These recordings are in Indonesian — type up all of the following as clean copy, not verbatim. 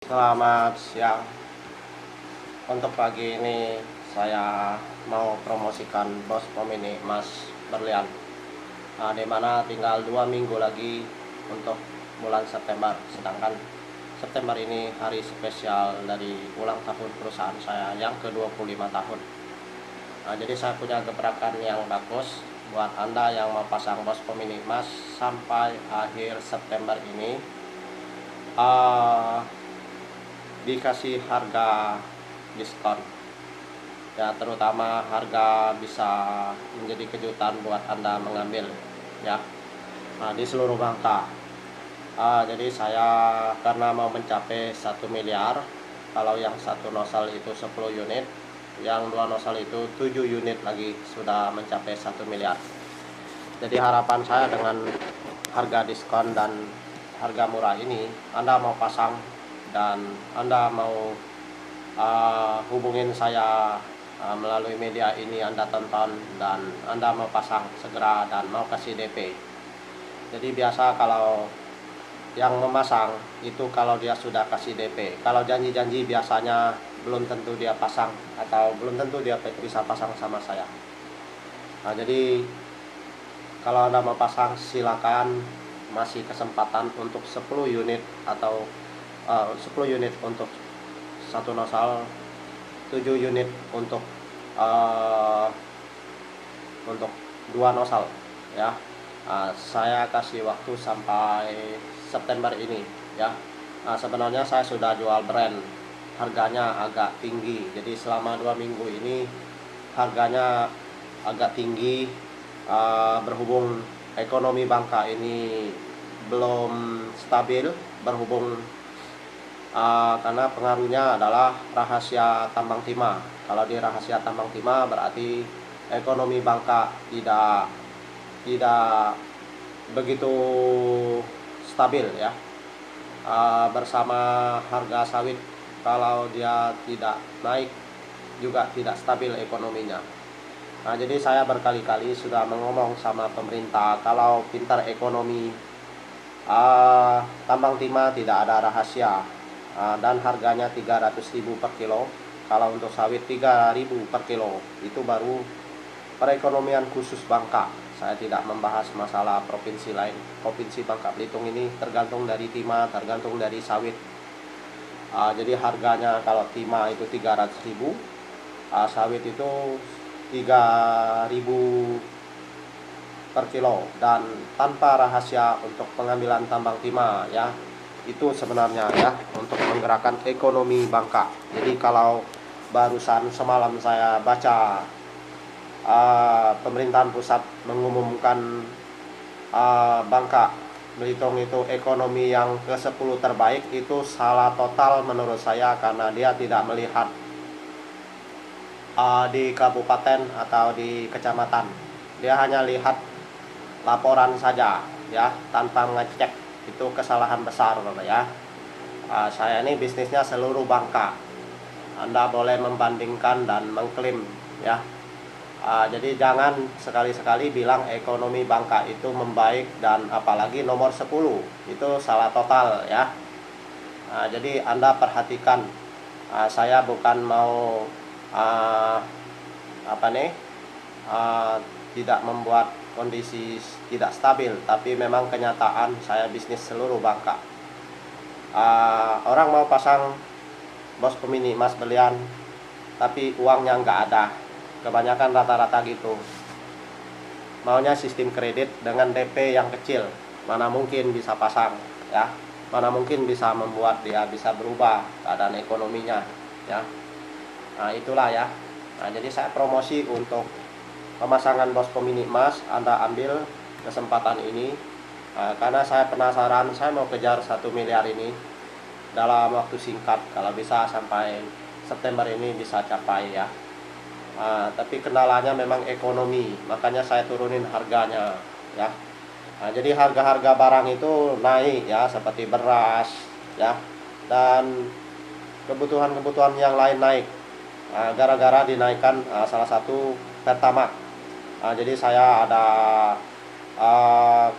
Selamat siang. Untuk pagi ini saya mau promosikan Bos Mini Emas Berlian, di mana tinggal 2 minggu lagi untuk bulan September. Sedangkan September ini hari spesial dari ulang tahun perusahaan saya yang ke-25 tahun. Jadi saya punya gebrakan yang bagus buat Anda yang mau pasang Bos Mini Emas sampai akhir September ini. Dikasih harga diskon ya, terutama harga bisa menjadi kejutan buat Anda mengambil ya, di seluruh Bangka. Jadi saya karena mau mencapai 1 miliar, kalau yang satu nosal itu 10 unit, yang 2 nosal itu 7 unit lagi sudah mencapai 1 miliar. Jadi harapan saya dengan harga diskon dan harga murah ini, Anda mau pasang dan Anda mau hubungin saya melalui media ini, Anda tonton dan Anda mau pasang segera dan mau kasih DP. Jadi biasa kalau yang memasang itu kalau dia sudah kasih DP, kalau janji-janji biasanya belum tentu dia pasang atau belum tentu dia bisa pasang sama saya. Jadi kalau Anda mau pasang silakan, masih kesempatan untuk 10 unit atau 10 unit untuk satu nosal, 7 unit uh, untuk 2 nosal ya. Saya kasih waktu sampai September ini ya. Sebenarnya saya sudah jual brand, harganya agak tinggi, jadi selama 2 minggu ini harganya agak tinggi, berhubung ekonomi Bangka ini belum stabil, berhubung karena pengaruhnya adalah rahasia tambang timah. Kalau di rahasia tambang timah berarti ekonomi Bangka tidak begitu stabil ya. Bersama harga sawit, kalau dia tidak naik juga tidak stabil ekonominya. Jadi saya berkali-kali sudah ngomong sama pemerintah, kalau pintar ekonomi, tambang timah tidak ada rahasia, dan harganya 300.000 per kilo. Kalau untuk sawit 3.000 per kilo, itu baru perekonomian khusus Bangka. Saya tidak membahas masalah provinsi lain. Provinsi Bangka Belitung ini tergantung dari timah, tergantung dari sawit. Jadi harganya kalau timah itu 300.000, sawit itu 3.000 per kilo, dan tanpa rahasia untuk pengambilan tambang timah ya. Itu sebenarnya ya untuk menggerakkan ekonomi Bangka. Jadi kalau barusan semalam saya baca pemerintahan pusat mengumumkan Bangka Belitung itu ekonomi yang ke-10 terbaik, itu salah total menurut saya, karena dia tidak melihat di kabupaten atau di kecamatan. Dia hanya lihat laporan saja ya, tanpa ngecek. Itu kesalahan besar Bapak ya. Saya ini bisnisnya seluruh Bangka. Anda boleh membandingkan dan mengklaim ya. Jadi jangan sekali-sekali bilang ekonomi Bangka itu membaik, dan apalagi nomor 10, itu salah total ya. Jadi Anda perhatikan, saya bukan mau tidak membuat kondisi tidak stabil, tapi memang kenyataan saya bisnis seluruh Bangka. Orang mau pasang Bos Mini Emas Berlian tapi uangnya nggak ada, kebanyakan rata-rata gitu. Maunya sistem kredit dengan DP yang kecil, mana mungkin bisa pasang ya, mana mungkin bisa membuat dia bisa berubah keadaan ekonominya ya. Itulah ya. Jadi saya promosi untuk pemasangan Bos Mini Emas. Anda ambil kesempatan ini, karena saya penasaran, saya mau kejar 1 miliar ini dalam waktu singkat, kalau bisa sampai September ini bisa capai ya. Tapi kendalanya memang ekonomi, makanya saya turunin harganya ya. Jadi harga-harga barang itu naik ya, seperti beras ya, dan kebutuhan-kebutuhan yang lain naik, gara-gara dinaikkan salah satu Pertamax. Jadi saya ada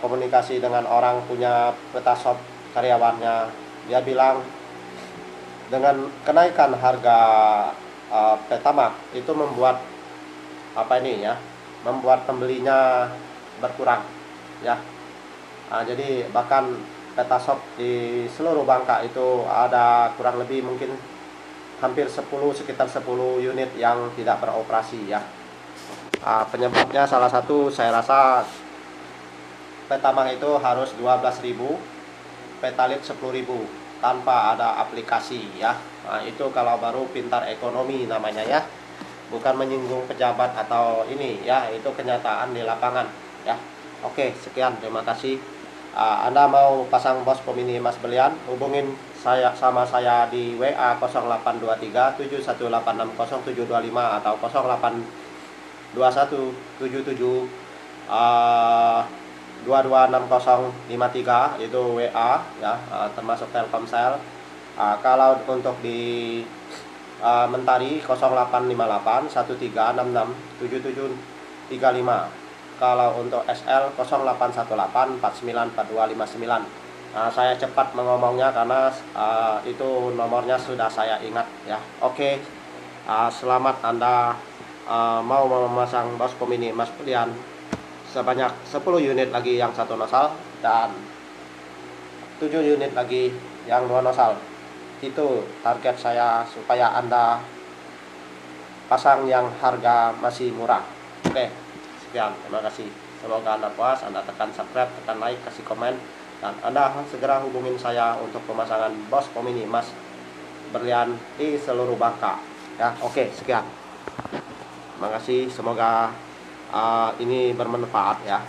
komunikasi dengan orang punya peta shop karyawannya. Dia bilang dengan kenaikan harga Pertamax itu membuat apa ini ya, membuat pembelinya berkurang ya. Jadi bahkan Petashop di seluruh Bangka itu ada kurang lebih mungkin hampir 10, sekitar 10 unit yang tidak beroperasi ya. Penyebabnya salah satu saya rasa Pertamax itu harus 12.000, Petalit 10.000 tanpa ada aplikasi ya. Itu kalau baru pintar ekonomi namanya ya. Bukan menyinggung pejabat atau ini ya, itu kenyataan di lapangan ya. Oke, sekian, terima kasih. Anda mau pasang bos Pomini Mas Berlian, hubungin sama saya di WA 0823 71860 725 atau 0821 77 226053, itu WA ya, termasuk Telkomsel. Kalau untuk di Mentari 0858 1366 7735. Kalau untuk SL 0818 494259. Saya cepat mengomongnya karena itu nomornya sudah saya ingat ya. Oke, selamat Anda mau memasang bos Pomini Mas Berlian sebanyak 10 unit lagi yang 1 nosal dan 7 unit lagi yang 2 nosal. Itu target saya supaya Anda pasang yang harga masih murah. Oke, sekian, terima kasih. Semoga Anda puas. Anda tekan subscribe, tekan like, kasih komen, dan Anda segera hubungin saya untuk pemasangan bos Pomini Mas Berlian di seluruh Bangka ya. Oke, sekian, terima kasih. Semoga ini bermanfaat ya.